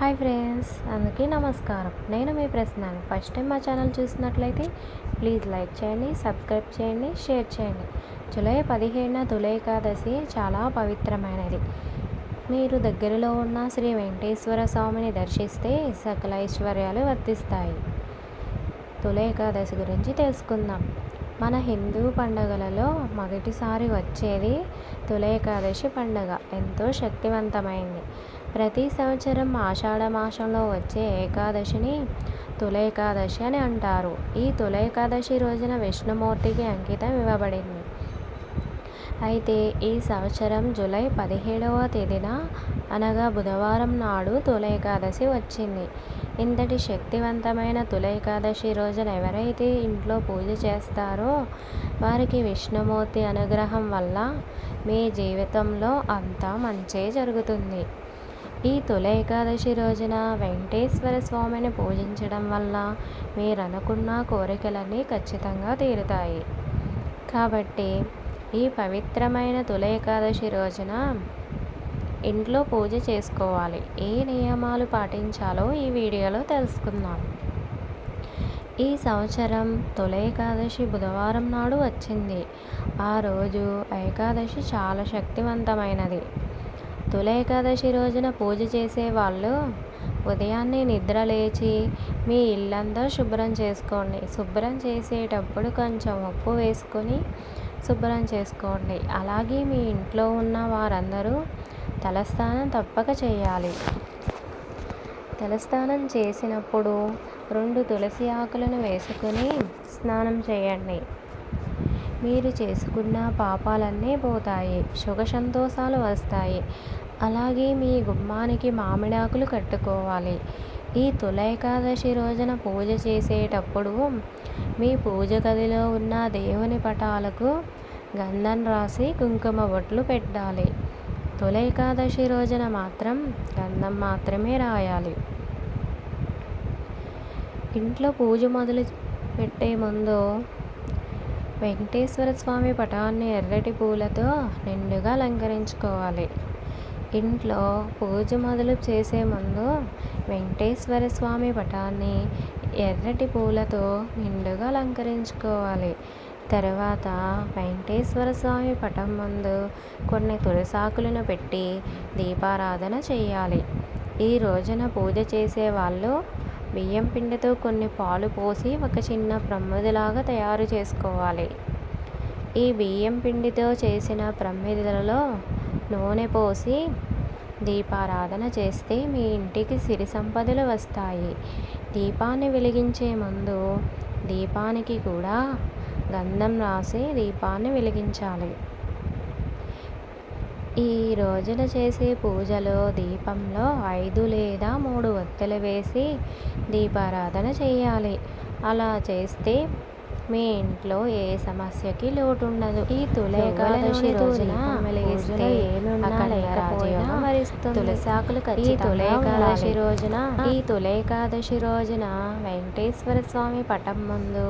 Hi friends, అందరికీ నమస్కారం. నేను మీ ప్రశ్నని ఫస్ట్ టైం మా ఛానల్ చూసినట్లయితే ప్లీజ్ లైక్ చేయండి, సబ్స్క్రైబ్ చేయండి, షేర్ చేయండి. జూలై 17న తొలి ఏకాదశి చాలా పవిత్రమైనది. మీరు దగ్గరలో ఉన్న శ్రీ వెంకటేశ్వర స్వామిని దర్శిస్తే సకల ఐశ్వర్యాలు వర్తిస్తాయి. తొలి ఏకాదశి గురించి తెలుసుకుందాం. మన హిందూ పండుగలలో మొదటిసారి వచ్చేది తొలి ఏకాదశి పండుగ. ఎంతో శక్తివంతమైంది. ప్రతి సంవత్సరం ఆషాఢ మాసంలో వచ్చే ఏకాదశిని తొలి ఏకాదశి అని అంటారు. ఈ తొలి ఏకాదశి రోజున విష్ణుమూర్తికి అంకితం ఇవ్వబడింది. అయితే ఈ సంవత్సరం జూలై 17వ తేదీన అనగా బుధవారం నాడు తొలి ఏకాదశి వచ్చింది. ఇంతటి శక్తివంతమైన తొలి ఏకాదశి రోజున ఎవరైతే ఇంట్లో పూజ చేస్తారో వారికి విష్ణుమూర్తి అనుగ్రహం వల్ల మీ జీవితంలో అంతా మంచే జరుగుతుంది. ఈ తొలి ఏకాదశి రోజున వెంకటేశ్వర స్వామిని పూజించడం వల్ల మీరు అనుకున్న కోరికలన్నీ ఖచ్చితంగా తీరుతాయి. కాబట్టి ఈ పవిత్రమైన తొలి ఏకాదశి రోజున ఇంట్లో పూజ చేసుకోవాలి. ఏ నియమాలు పాటించాలో ఈ వీడియోలో తెలుసుకుందాం. ఈ సంవత్సరం తొలి ఏకాదశి బుధవారం నాడు వచ్చింది. ఆ రోజు ఏకాదశి చాలా శక్తివంతమైనది. తొలి ఏకాదశి రోజున పూజ చేసే వాళ్ళు ఉదయాన్నే నిద్ర లేచి మీ ఇల్లంతా శుభ్రం చేసుకోండి. శుభ్రం చేసేటప్పుడు కొంచెం ఉప్పు వేసుకొని శుభ్రం చేసుకోండి. అలాగే మీ ఇంట్లో ఉన్న వారందరూ తలస్నానం తప్పక చేయాలి. తలస్నానం చేసినప్పుడు 2 తులసి ఆకులను వేసుకొని స్నానం చేయండి. మీరు చేసుకున్న పాపాలన్నీ పోతాయి, సుఖ సంతోషాలు వస్తాయి. అలాగే మీ గుమ్మానికి మామిడాకులు కట్టుకోవాలి. ఈ తొలి ఏకాదశి రోజున పూజ చేసేటప్పుడు మీ పూజ గదిలో ఉన్న దేవుని పటాలకు గంధం రాసి కుంకుమ బొట్లు పెట్టాలి. తొలి ఏకాదశి రోజున మాత్రం గంధం మాత్రమే రాయాలి. ఇంట్లో పూజ మొదలు పెట్టే ముందు వెంకటేశ్వర స్వామి పటాన్ని ఎర్రటి పూలతో నిండుగా అలంకరించుకోవాలి. ఇంట్లో పూజ మొదలు చేసే ముందు వెంకటేశ్వర స్వామి పటాన్ని ఎర్రటి పూలతో నిండుగా అలంకరించుకోవాలి. తర్వాత వెంకటేశ్వర స్వామి పటం ముందు కొన్ని తులసాకులను పెట్టి దీపారాధన చేయాలి. ఈ రోజున పూజ చేసే వాళ్ళు బియ్యం పిండితో కొన్ని పాలు పోసి ఒక చిన్న ప్రమిదలాగా తయారు చేసుకోవాలి. ఈ బియ్యం పిండితో చేసిన ప్రమిదలలో నూనె పోసి దీపారాధన చేస్తే మీ ఇంటికి సిరి సంపదలు వస్తాయి. దీపాన్ని వెలిగించే ముందు దీపానికి కూడా గంధం రాసి దీపాన్ని వెలిగించాలి. ఈ రోజున చేసే పూజలో దీపంలో 5 లేదా 3 ఒత్తులు వేసి దీపారాధన చేయాలి. అలా చేస్తే మీ ఇంట్లో ఏ సమస్యకి లోటు ఉండదు. ఈ తొలి ఏకాదశి రోజున వెలిగిస్తే తులసాకులు ఈ తొలి ఏకాదశి రోజున వెంకటేశ్వర స్వామి పటం ముందు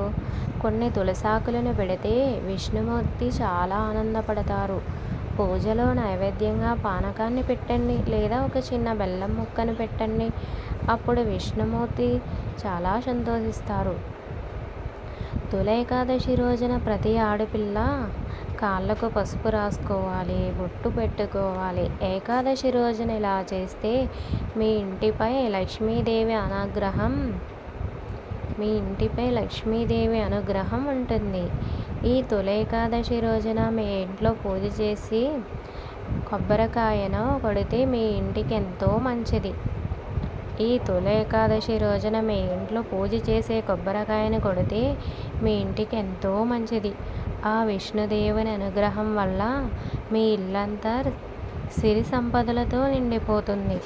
కొన్ని తులసాకులను పెడితే విష్ణుమూర్తి చాలా ఆనందపడతారు. పూజలో నైవేద్యంగా పానకాన్ని పెట్టండి లేదా ఒక చిన్న బెల్లం ముక్కను పెట్టండి. అప్పుడు విష్ణుమూర్తి చాలా సంతోషిస్తారు. తొలి ఏకాదశి రోజున ప్రతి ఆడపిల్ల కాళ్ళకు పసుపు రాసుకోవాలి, బొట్టు పెట్టుకోవాలి. ఏకాదశి రోజున ఇలా చేస్తే మీ ఇంటిపై లక్ష్మీదేవి అనుగ్రహం ఉంటుంది. ఈ తొలి ఏకాదశి రోజున మీ ఇంట్లో పూజ చేసి కొబ్బరికాయను కొడితే మీ ఇంటికి ఎంతో మంచిది. ఈ తొలి ఏకాదశి రోజున మీ ఇంట్లో పూజ చేసే కొబ్బరికాయను కొడితే మీ ఇంటికి ఎంతో మంచిది. ఆ విష్ణుదేవుని అనుగ్రహం వల్ల మీ ఇల్లంతా సిరి సంపదలతో నిండిపోతుంది.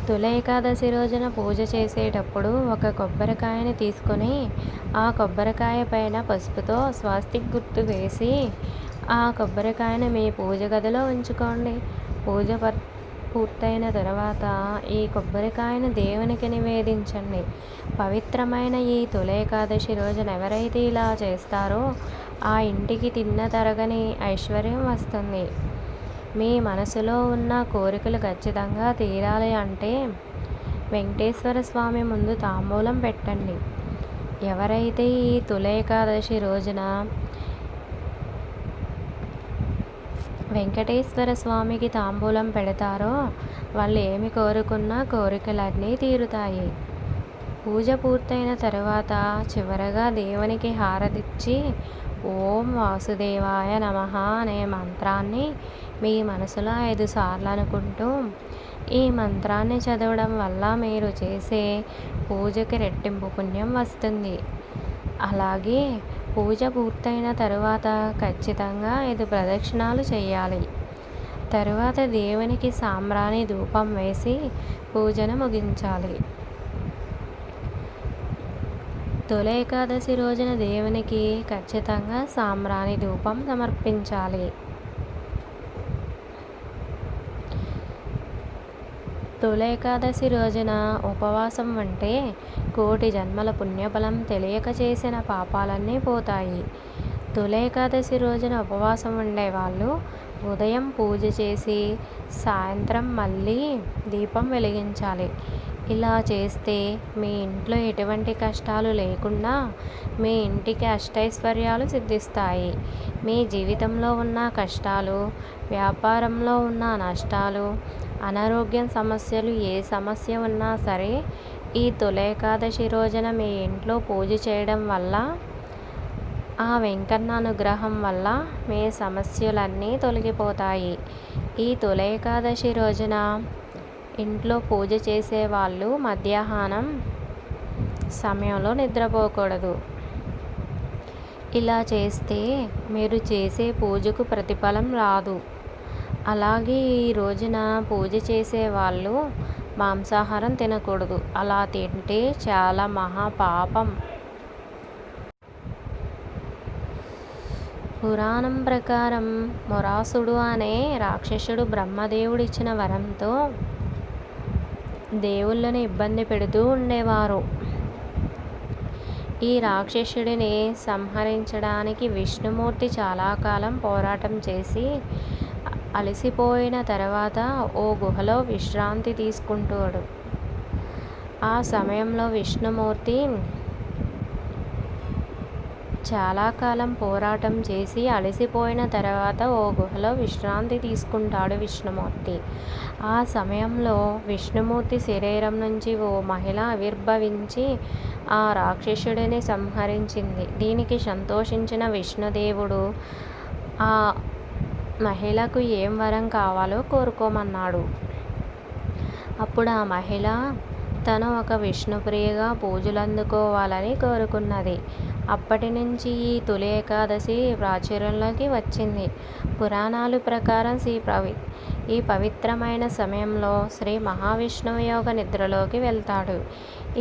తొలి ఏకాదశి రోజున పూజ చేసేటప్పుడు ఒక కొబ్బరికాయని తీసుకొని ఆ కొబ్బరికాయ పైన పసుపుతో స్వాస్తిక్ గుర్తు వేసి ఆ కొబ్బరికాయను మీ పూజ గదిలో ఉంచుకోండి. పూజ పూర్తయిన తర్వాత ఈ కొబ్బరికాయను దేవునికి నివేదించండి. పవిత్రమైన ఈ తొలి ఏకాదశి రోజున ఎవరైతే ఇలా చేస్తారో ఆ ఇంటికి తిన్న తరగని ఐశ్వర్యం వస్తుంది. మీ మనసులో ఉన్న కోరికలు ఖచ్చితంగా తీరాలి అంటే వెంకటేశ్వర స్వామి ముందు తాంబూలం పెట్టండి. ఎవరైతే ఈ తొలి ఏకాదశి రోజున వెంకటేశ్వర స్వామికి తాంబూలం పెడతారో వాళ్ళు ఏమి కోరుకున్నా కోరికలన్నీ తీరుతాయి. పూజ పూర్తయిన తరువాత చివరగా దేవునికి హారతిచ్చి ఓం వాసుదేవాయ నమః అనే మంత్రాన్ని మీ మనసులో 5 సార్లు అనుకుంటూ ఈ మంత్రాన్ని చదవడం వల్ల మీరు చేసే పూజకి రెట్టింపు పుణ్యం వస్తుంది. అలాగే పూజ పూర్తయిన తరువాత ఖచ్చితంగా 5 ప్రదక్షిణాలు చేయాలి. తరువాత దేవునికి సాంబ్రాణి ధూపం వేసి పూజను ముగించాలి. తొలి ఏకాదశి రోజున దేవునికి ఖచ్చితంగా సాంబ్రాణి ధూపం సమర్పించాలి. తొలి ఏకాదశి రోజున ఉపవాసం అంటే కోటి జన్మల పుణ్యఫలం తెలియక చేసిన పాపాలన్నీ పోతాయి. తొలి ఏకాదశి రోజున ఉపవాసం ఉండేవాళ్ళు ఉదయం పూజ చేసి సాయంత్రం మళ్ళీ దీపం వెలిగించాలి. ఇలా చేస్తే మీ ఇంట్లో ఎటువంటి కష్టాలు లేకుండా మీ ఇంటికి అష్టైశ్వర్యాలు సిద్ధిస్తాయి. మీ జీవితంలో ఉన్న కష్టాలు, వ్యాపారంలో ఉన్న నష్టాలు, అనారోగ్యం సమస్యలు ఏ సమస్య ఉన్నా సరే ఈ తొలి ఏకాదశి రోజున మీ ఇంట్లో పూజ చేయడం వల్ల ఆ వెంకన్న అనుగ్రహం వల్ల మీ సమస్యలన్నీ తొలగిపోతాయి. ఈ తొలి ఏకాదశి రోజున ఇంట్లో పూజ చేసేవాళ్ళు మధ్యాహ్నం సమయంలో నిద్రపోకూడదు. ఇలా చేస్తే మీరు చేసే పూజకు ప్రతిఫలం రాదు. అలాగే ఈ రోజున పూజ చేసేవాళ్ళు మాంసాహారం తినకూడదు. అలా తింటే చాలా మహాపాపం. పురాణం ప్రకారం మొరాసుడు అనే రాక్షసుడు బ్రహ్మదేవుడిచ్చిన వరంతో దేవుళ్ళని ఇబ్బంది పెడుతూ ఉండేవారు. ఈ రాక్షసుడిని సంహరించడానికి విష్ణుమూర్తి చాలా కాలం పోరాటం చేసి అలసిపోయిన తర్వాత ఓ గుహలో విశ్రాంతి తీసుకుంటాడు. ఆ సమయంలో విష్ణుమూర్తి చాలా కాలం పోరాటం చేసి అలసిపోయిన తర్వాత ఓ గుహలో విశ్రాంతి తీసుకుంటాడు విష్ణుమూర్తి. ఆ సమయంలో విష్ణుమూర్తి శరీరం నుంచి ఓ మహిళ ఆవిర్భవించి ఆ రాక్షసుడిని సంహరించింది. దీనికి సంతోషించిన విష్ణుదేవుడు ఆ మహిళకు ఏం వరం కావాలో కోరుకోమన్నాడు. అప్పుడు ఆ మహిళ తను ఒక విష్ణుప్రియగా పూజలు అందుకోవాలని కోరుకున్నది. అప్పటి నుంచి ఈ తొలి ఏకాదశి ప్రాచుర్యంలోకి వచ్చింది. పురాణాల ప్రకారం ఈ పవిత్రమైన సమయంలో శ్రీ మహావిష్ణువు యోగ నిద్రలోకి వెళ్తాడు.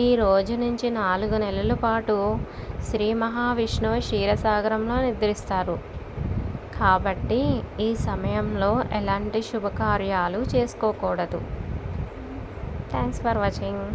ఈ రోజు నుంచి 4 నెలల పాటు శ్రీ మహావిష్ణువు క్షీరసాగరంలో నిద్రిస్తారు. కాబట్టి ఈ సమయంలో ఎలాంటి శుభకార్యాలు చేసుకోకూడదు. Thanks for watching.